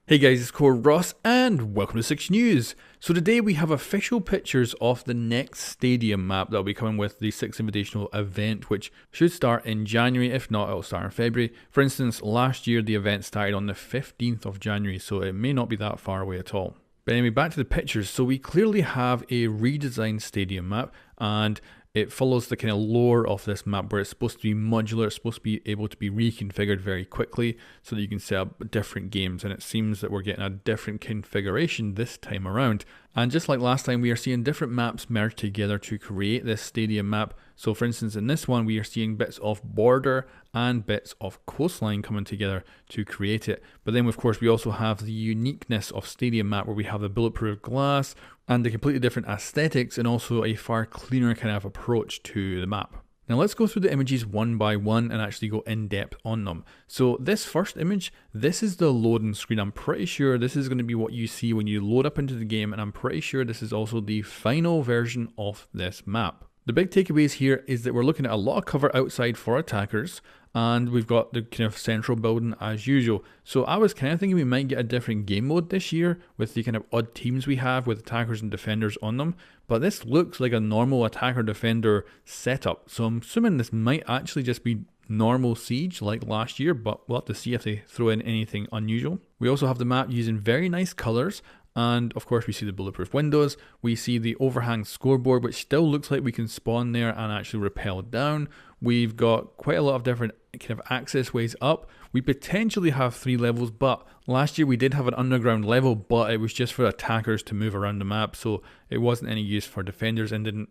Hey guys, it's Core Ross and welcome to 6 News. So today we have official pictures of the next stadium map that will be coming with the 6 Invitational event, which should start in January. If not, it'll start in February. For instance, last year the event started on the 15th of January, so it may not be that far away at all. But anyway, back to the pictures. So we clearly have a redesigned stadium map, and it follows the kind of lore of this map where it's supposed to be modular, it's supposed to be able to be reconfigured very quickly so that you can set up different games, and it seems that we're getting a different configuration this time around. And just like last time, we are seeing different maps merged together to create this stadium map. So for instance, in this one, we are seeing bits of border and bits of coastline coming together to create it. But then of course, we also have the uniqueness of stadium map where we have the bulletproof glass and the completely different aesthetics and also a far cleaner kind of approach to the map. Now let's go through the images one by one and actually go in depth on them. So this first image, this is the loading screen. I'm pretty sure this is going to be what you see when you load up into the game, and I'm pretty sure this is also the final version of this map. The big takeaways here is that we're looking at a lot of cover outside for attackers, and we've got the kind of central building as usual. So I was kind of thinking we might get a different game mode this year with the kind of odd teams we have with attackers and defenders on them. But this looks like a normal attacker-defender setup. So I'm assuming this might actually just be normal Siege like last year, but we'll have to see if they throw in anything unusual. We also have the map using very nice colors. And of course we see the bulletproof windows, we see the overhang scoreboard, which still looks like we can spawn there and actually rappel down. We've got quite a lot of different kind of access ways up. We potentially have 3 levels, but last year we did have an underground level, but it was just for attackers to move around the map, so it wasn't any use for defenders and didn't,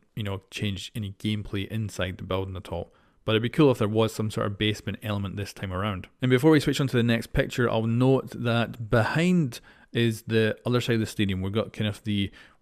change any gameplay inside the building at all. But it'd be cool if there was some sort of basement element this time around. And before we switch on to the next picture, I'll note that behind is the other side of the stadium. We've got kind of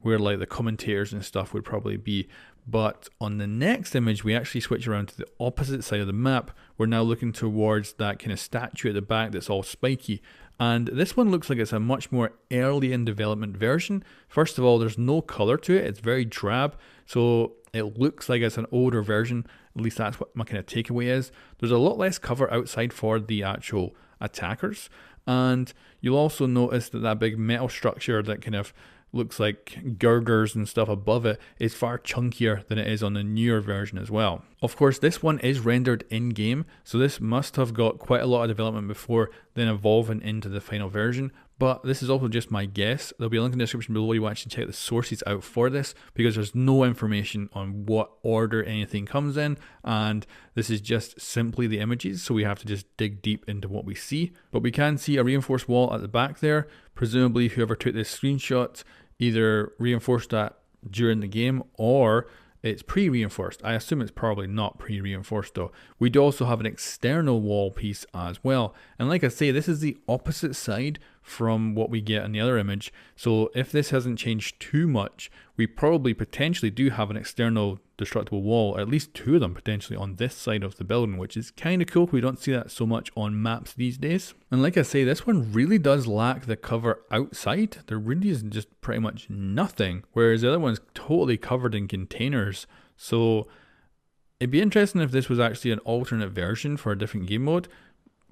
where like the commentators and stuff would probably be. But on the next image, we actually switch around to the opposite side of the map. We're now looking towards that kind of statue at the back that's all spiky. And this one looks like it's a much more early in development version. First of all, there's no color to it. It's very drab. So it looks like it's an older version. At least that's what my kind of takeaway is. There's a lot less cover outside for the actual attackers. And you'll also notice that that big metal structure that kind of looks like girders and stuff above it is far chunkier than it is on the newer version as well. Of course, this one is rendered in-game, so this must have got quite a lot of development before then evolving into the final version, but this is also just my guess. There'll be a link in the description below you actually check the sources out for this, because there's no information on what order anything comes in, and this is just simply the images, so we have to just dig deep into what we see. But we can see a reinforced wall at the back there. Presumably whoever took this screenshot either reinforced that during the game or it's pre-reinforced. I assume it's probably not pre-reinforced though. We do also have an external wall piece as well. And like I say, this is the opposite side from what we get in the other image. So if this hasn't changed too much, we probably potentially do have an external destructible wall, at least 2 of them potentially on this side of the building, which is kind of cool. We don't see that so much on maps these days. And like I say, this one really does lack the cover outside. There really is just pretty much nothing, whereas the other one's totally covered in containers. So it'd be interesting if this was actually an alternate version for a different game mode,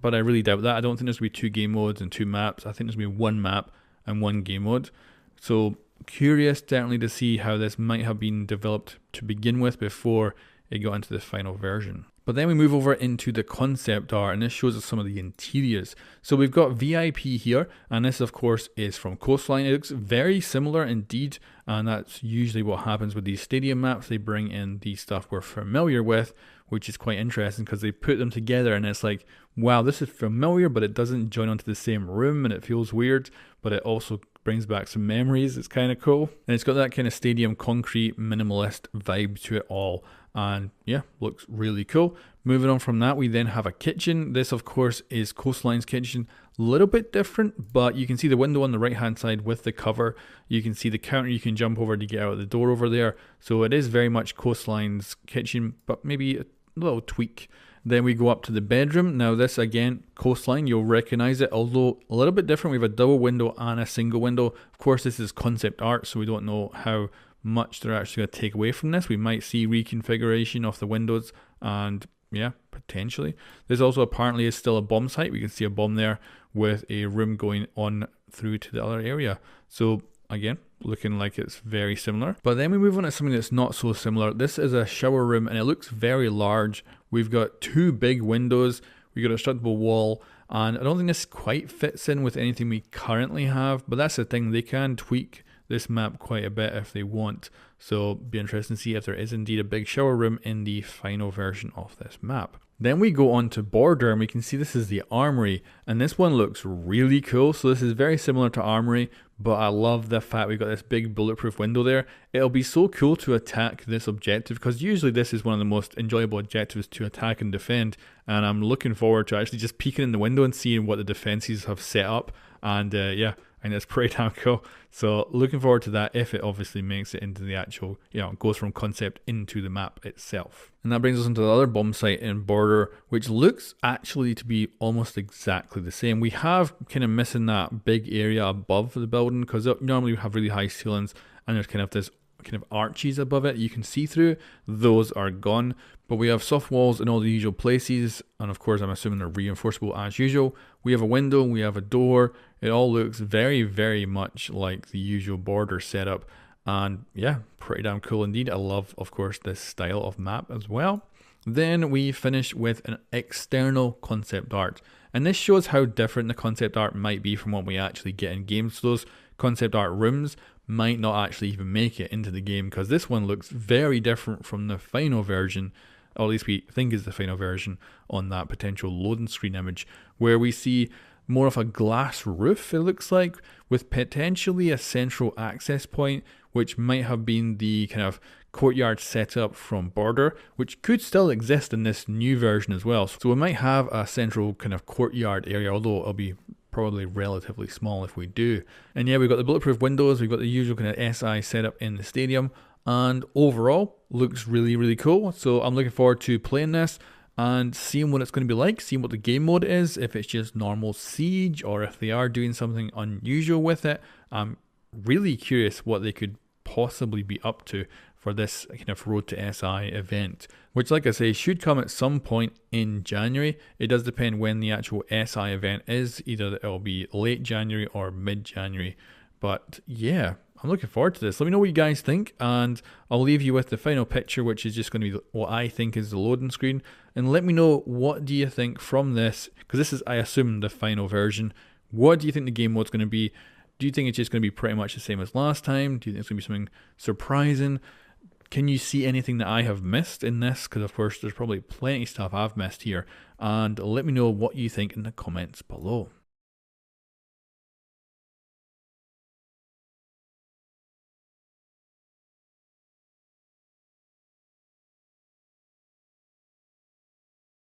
but I really doubt that. I don't think there's going to be 2 game modes and 2 maps. I think there's going to be 1 map and 1 game mode. So curious certainly to see how this might have been developed to begin with before it got into the final version. But then we move over into the concept art, and this shows us some of the interiors. So we've got VIP here, and this of course is from Coastline. It looks very similar indeed, and that's usually what happens with these stadium maps. They bring in the stuff we're familiar with, which is quite interesting because they put them together and it's like, wow, this is familiar, but it doesn't join onto the same room and it feels weird, but it also brings back some memories. It's kind of cool. And it's got that kind of stadium concrete minimalist vibe to it all. And yeah, looks really cool. Moving on from that, we then have a kitchen. This of course is Coastline's kitchen. A little bit different, but you can see the window on the right hand side with the cover. You can see the counter you can jump over to get out the door over there. So it is very much Coastline's kitchen, but maybe a little tweak. Then we go up to the bedroom. Now this again, Coastline, you'll recognize it, although a little bit different. We have a double window and a single window. Of course this is concept art, so we don't know how much they're actually going to take away from this. We might see reconfiguration of the windows and yeah, potentially. There's also apparently is still a bomb site. We can see a bomb there with a room going on through to the other area. So again, looking like it's very similar. But then we move on to something that's not so similar. This is a shower room and it looks very large. We've got 2 big windows. We got a destructible wall, and I don't think this quite fits in with anything we currently have, but that's the thing, they can tweak this map quite a bit if they want. So be interesting to see if there is indeed a big shower room in the final version of this map. Then we go on to Border and we can see this is the Armory, and this one looks really cool. So this is very similar to Armory, but I love the fact we've got this big bulletproof window there. It'll be so cool to attack this objective because usually this is one of the most enjoyable objectives to attack and defend, and I'm looking forward to actually just peeking in the window and seeing what the defenses have set up. And yeah, and it's pretty damn cool. So looking forward to that if it obviously makes it into the actual, goes from concept into the map itself. And that brings us into the other bomb site in Border, which looks actually to be almost exactly the same. We have kind of missing that big area above the building because normally we have really high ceilings and there's kind of this kind of arches above it you can see through. Those are gone, but we have soft walls in all the usual places, and of course I'm assuming they're reinforceable as usual. We have a window, we have a door. It all looks very, very much like the usual Border setup, and yeah, pretty damn cool indeed. I love, of course, this style of map as well. Then we finish with an external concept art, and this shows how different the concept art might be from what we actually get in games. So those concept art rooms might not actually even make it into the game because this one looks very different from the final version, or at least we think is the final version on that potential loading screen image, where we see more of a glass roof, it looks like, with potentially a central access point, which might have been the kind of courtyard setup from Border, which could still exist in this new version as well. So we might have a central kind of courtyard area, although it'll be probably relatively small if we do. And yeah, we've got the bulletproof windows, we've got the usual kind of SI setup in the stadium, and overall looks really, really cool. So I'm looking forward to playing this and seeing what it's going to be like, seeing what the game mode is, if it's just normal siege or if they are doing something unusual with it. I'm really curious what they could possibly be up to for this kind of Road to SI event, which, like I say, should come at some point in January. It does depend when the actual SI event is, either it'll be late January or mid-January. But yeah, I'm looking forward to this. Let me know what you guys think, and I'll leave you with the final picture, which is just going to be what I think is the loading screen. And let me know, what do you think from this, because this is, I assume, the final version. What do you think the game mode's going to be? Do you think it's just going to be pretty much the same as last time? Do you think it's going to be something surprising? Can you see anything that I have missed in this? Because of course there's probably plenty of stuff I've missed here. And let me know what you think in the comments below.